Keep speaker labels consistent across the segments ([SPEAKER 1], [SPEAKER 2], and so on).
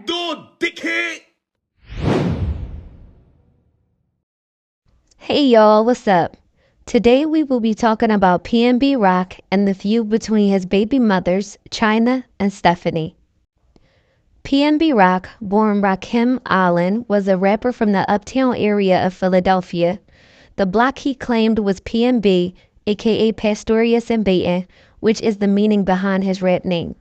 [SPEAKER 1] door, dickhead!
[SPEAKER 2] Hey y'all, what's up? Today we will be talking about PNB Rock and the feud between his baby mothers, Chyna and Stephanie. PNB Rock, born Rakim Allen, was a rapper from the uptown area of Philadelphia. The block he claimed was PNB, aka Pastorius and Baton, which is the meaning behind his rap name.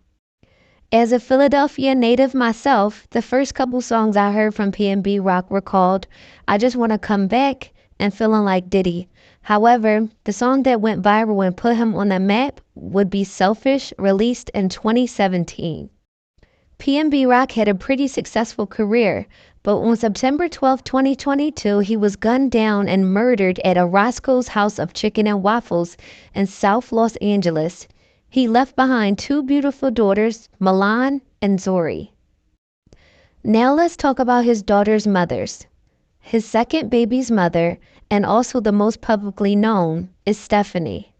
[SPEAKER 2] As a Philadelphia native myself, the first couple songs I heard from PNB Rock were called I Just Wanna Come Back and Feeling Like Diddy. However, the song that went viral and put him on the map would be Selfish, released in 2017. PNB Rock had a pretty successful career, but on September 12, 2022, he was gunned down and murdered at a Roscoe's House of Chicken and Waffles in South Los Angeles. He left behind two beautiful daughters, Milan and Zori. Now let's talk about his daughter's mothers. His second baby's mother, and also the most publicly known, is Stephanie.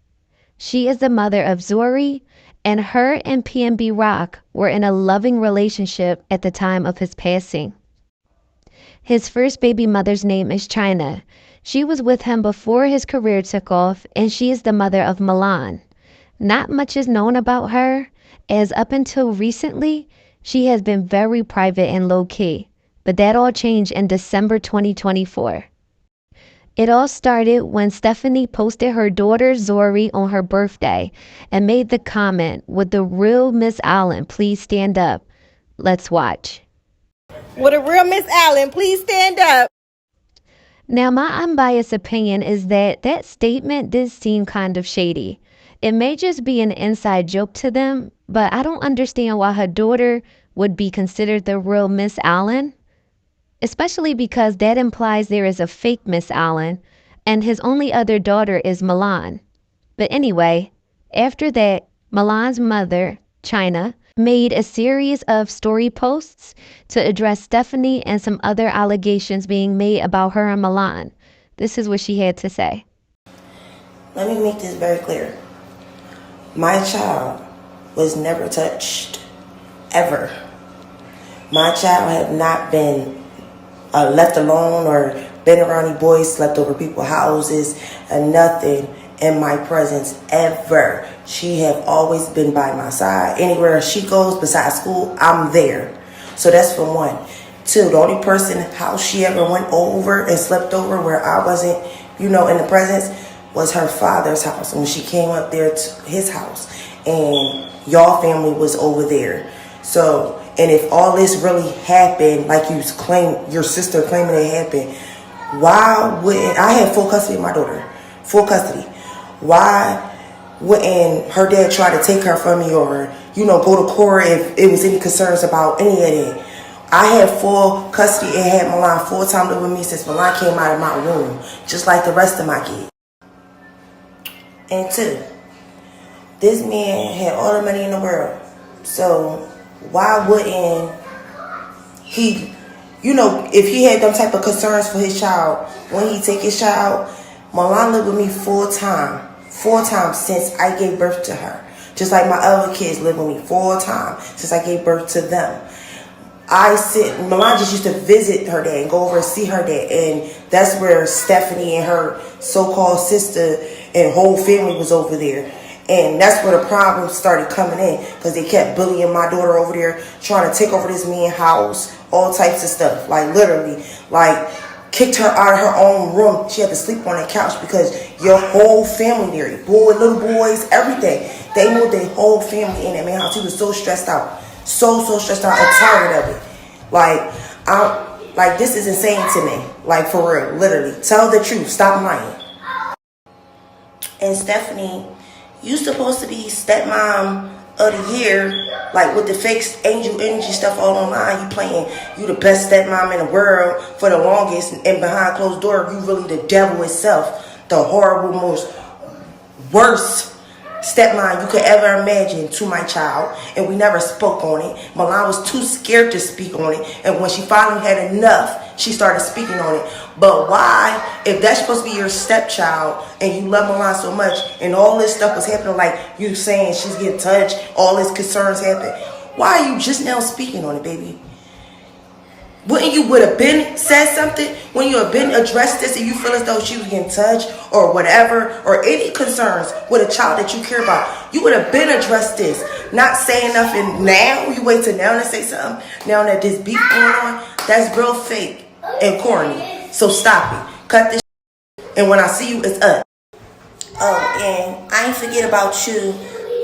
[SPEAKER 2] She is the mother of Zori, and her and PNB Rock were in a loving relationship at the time of his passing. His first baby mother's name is Chyna. She was with him before his career took off, and she is the mother of Milan. Not much is known about her, as up until recently, she has been very private and low-key, but that all changed in December 2024. It all started when Stephanie posted her daughter Zori on her birthday and made the comment, "Would the real Miss Allen please stand up?" Let's watch.
[SPEAKER 3] Would a real Miss Allen please stand up?
[SPEAKER 2] Now, my unbiased opinion is that that statement did seem kind of shady. It may just be an inside joke to them, but I don't understand why her daughter would be considered the real Miss Allen, especially because that implies there is a fake Miss Allen, and his only other daughter is Milan. But anyway, after that, Milan's mother, Chyna, made a series of story posts to address Stephanie and some other allegations being made about her and Milan. This is what she had to say.
[SPEAKER 4] Let me make this very clear. My child was never touched, ever. My child had not been left alone or been around any boys, slept over people's houses, and nothing in my presence ever. She have always been by my side. Anywhere she goes besides school, I'm there. So that's for one. Two, the only person house she ever went over and slept over where I wasn't, in the presence was her father's house. And when she came up there to his house and y'all family was over there. So, and if all this really happened, like you claim, your sister claiming it happened, why wouldn't, I had full custody of my daughter, full custody. Why wouldn't her dad try to take her from me or, go to court if it was any concerns about any of that? I had full custody and had Milan full-time living with me since Milan came out of my room, just like the rest of my kids. And two, this man had all the money in the world. So why wouldn't he, if he had them type of concerns for his child, when he take his child, Milan lived with me full-time since I gave birth to her. Just like my other kids live with me full-time since I gave birth to them. Milan just used to visit her dad and go over and see her dad. And that's where Stephanie and her so-called sister and whole family was over there. And that's where the problems started coming in, because they kept bullying my daughter over there, trying to take over this man's house, all types of stuff. Like literally, kicked her out of her own room. She had to sleep on the couch because your whole family there, little boys, everything. They moved their whole family in that man's house. He was so stressed out. So stressed out and tired of it. This is insane to me. For real, literally. Tell the truth. Stop lying. And Stephanie, you supposed to be stepmom of the year, with the fake angel energy stuff all online. You playing, you the best stepmom in the world for the longest, and behind closed door, you really the devil itself, the horrible, most worst stepmom you could ever imagine to my child. And we never spoke on it. Milan was too scared to speak on it, and when she finally had enough, she started speaking on it. But why, if that's supposed to be your stepchild and you love Milan so much and all this stuff was happening, like you saying she's getting touched, all this concerns happen, why are you just now speaking on it, baby? Wouldn't you would have been said something? When you have been addressed this and you feel as though she was getting touched or whatever, or any concerns with a child that you care about, you would have been addressed this. Not saying nothing now. You wait till now to say something. Now that this beef going on, that's real fake and corny. So stop it. Cut this shit. And when I see you, it's up. Oh, and I ain't forget about you,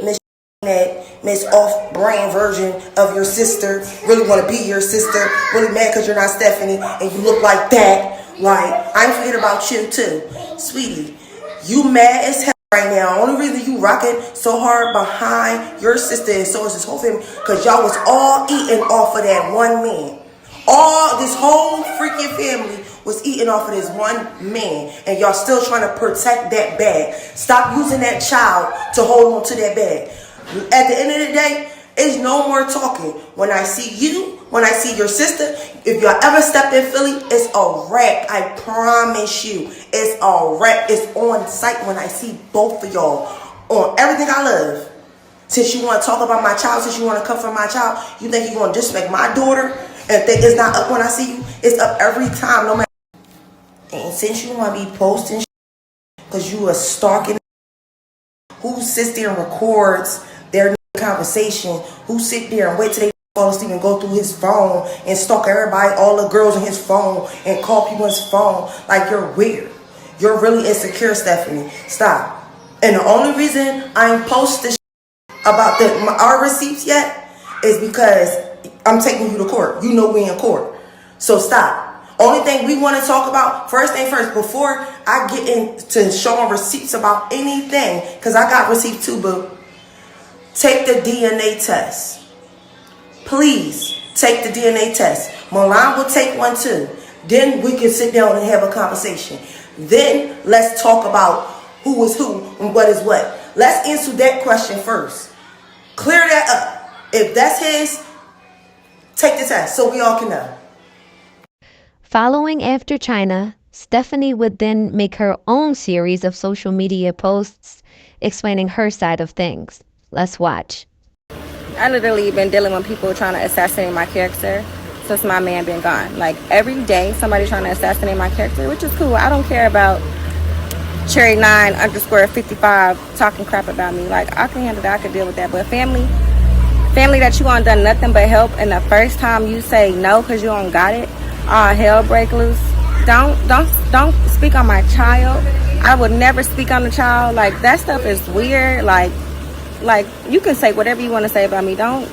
[SPEAKER 4] Miss that Miss off-brand version of your sister. Really want to be your sister. Really mad because you're not Stephanie and you look like that. Like, I ain't forget about you too. Sweetie, you mad as hell right now. Only reason you rocking so hard behind your sister and so is this whole family because y'all was all eating off of that one man. All this whole freaking family was eating off of this one man, and y'all still trying to protect that bag. Stop using that child to hold on to that bag. At the end of the day, it's no more talking. When I see you, when I see your sister, if y'all ever stepped in Philly, it's a wrap. I promise you, it's a wrap. It's on sight when I see both of y'all on everything I love. Since you want to talk about my child, since you want to come from my child, you think you're going to disrespect my daughter and think it's not up when I see you? It's up every time, no matter. And since you want to be posting because you are stalking, who sits there and records their conversation, who sit there and wait till they fall asleep and go through his phone and stalk everybody, all the girls on his phone and call people on his phone, like you're weird. You're really insecure, Stephanie. Stop. And the only reason I ain't post this about our receipts yet is because I'm taking you to court. You know we in court. So stop. Only thing we want to talk about, first thing first, before I get into showing receipts about anything, because I got receipts too, boo. Take the DNA test. Please take the DNA test. Milan will take one too. Then we can sit down and have a conversation. Then let's talk about who is who and what is what. Let's answer that question first. Clear that up. If that's his, take the test so we all can know.
[SPEAKER 2] Following after Chyna, Stephanie would then make her own series of social media posts explaining her side of things. Let's watch.
[SPEAKER 1] I literally been dealing with people trying to assassinate my character since my man been gone. Like every day somebody trying to assassinate my character, which is cool. I don't care about Cherry9_55 talking crap about me. Like I can handle that, I can deal with that. But family that you ain't done nothing but help, and the first time you say no because you don't got it, hell break loose. Don't speak on my child. I would never speak on the child. Like that stuff is weird. Like you can say whatever you want to say about me. Don't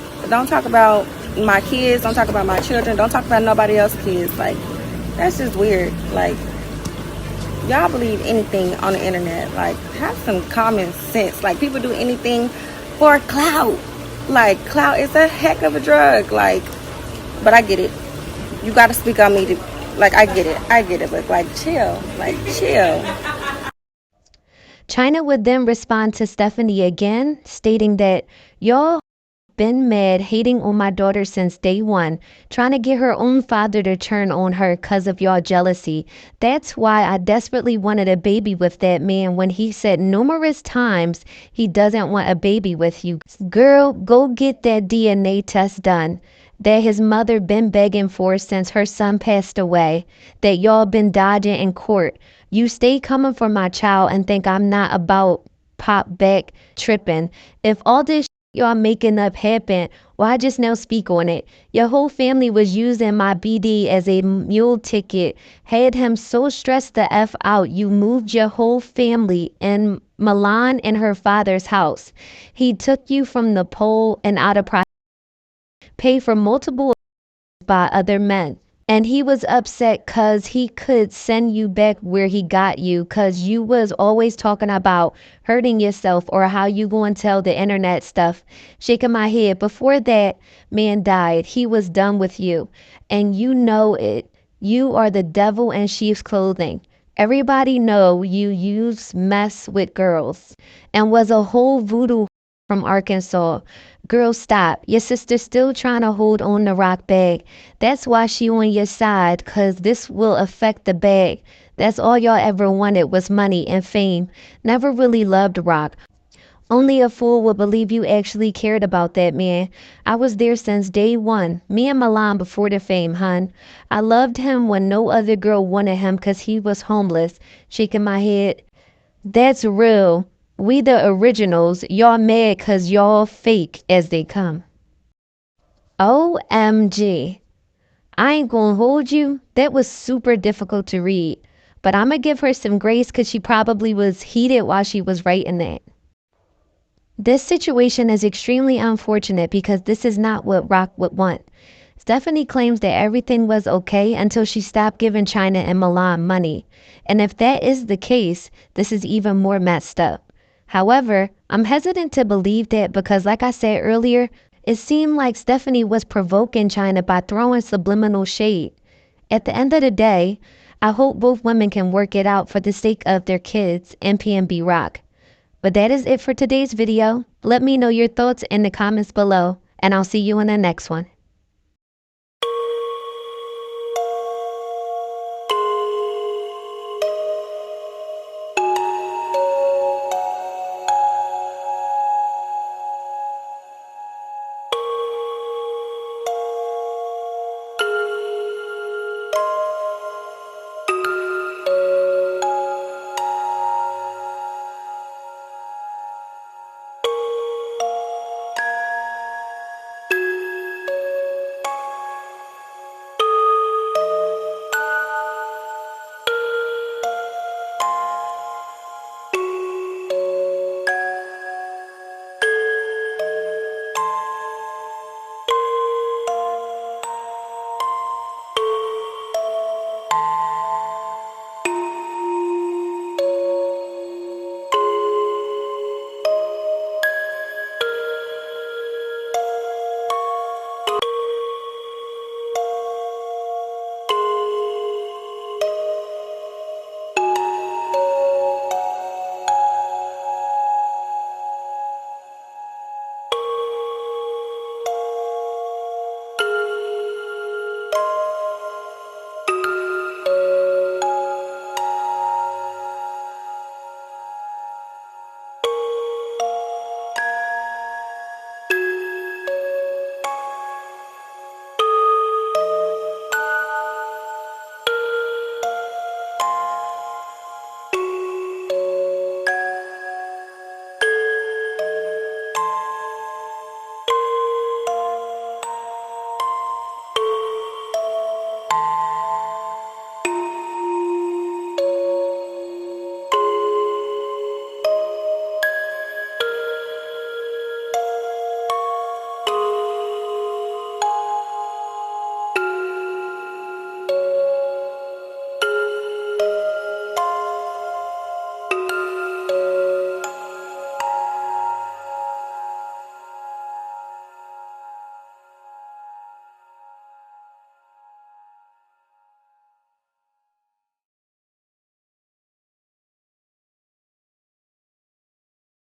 [SPEAKER 1] talk about my kids. Don't talk about my children. Don't talk about nobody else's kids. Like that's just weird. Like y'all believe anything on the internet. Like have some common sense. Like people do anything for clout. Like clout is a heck of a drug. Like, but I get it. You got to speak on me to, like, I get it, but like chill.
[SPEAKER 2] Chyna would then respond to Stephanie again, stating that y'all been mad, hating on my daughter since day one, trying to get her own father to turn on her because of y'all jealousy. That's why I desperately wanted a baby with that man when he said numerous times he doesn't want a baby with you. Girl, go get that DNA test done that his mother been begging for since her son passed away, that y'all been dodging in court. You stay coming for my child and think I'm not about pop back tripping. If all this y'all making up happened, why just now speak on it? Your whole family was using my BD as a mule ticket, had him so stressed the F out, you moved your whole family in Milan in her father's house. He took you from the pole and out of pay for multiple by other men. And he was upset cause he could send you back where he got you cause you was always talking about hurting yourself or how you going to tell the internet stuff. Shaking my head. Before that man died, he was done with you. And you know it. You are the devil in sheep's clothing. Everybody know you use mess with girls and was a whole voodoo from Arkansas. Girl, stop. Your sister's still trying to hold on the rock bag. That's why she on your side, cause this will affect the bag. That's all y'all ever wanted was money and fame. Never really loved rock. Only a fool would believe you actually cared about that man. I was there since day one. Me and Milan before the fame, hun. I loved him when no other girl wanted him because he was homeless. Shaking my head. That's real. We the originals. Y'all mad because y'all fake as they come. OMG. I ain't gonna hold you. That was super difficult to read. But I'ma give her some grace because she probably was heated while she was writing that. This situation is extremely unfortunate because this is not what Rock would want. Stephanie claims that everything was okay until she stopped giving Chyna and Milan money. And if that is the case, this is even more messed up. However, I'm hesitant to believe that because like I said earlier, it seemed like Stephanie was provoking Chyna by throwing subliminal shade. At the end of the day, I hope both women can work it out for the sake of their kids and PNB Rock. But that is it for today's video. Let me know your thoughts in the comments below, and I'll see you in the next one.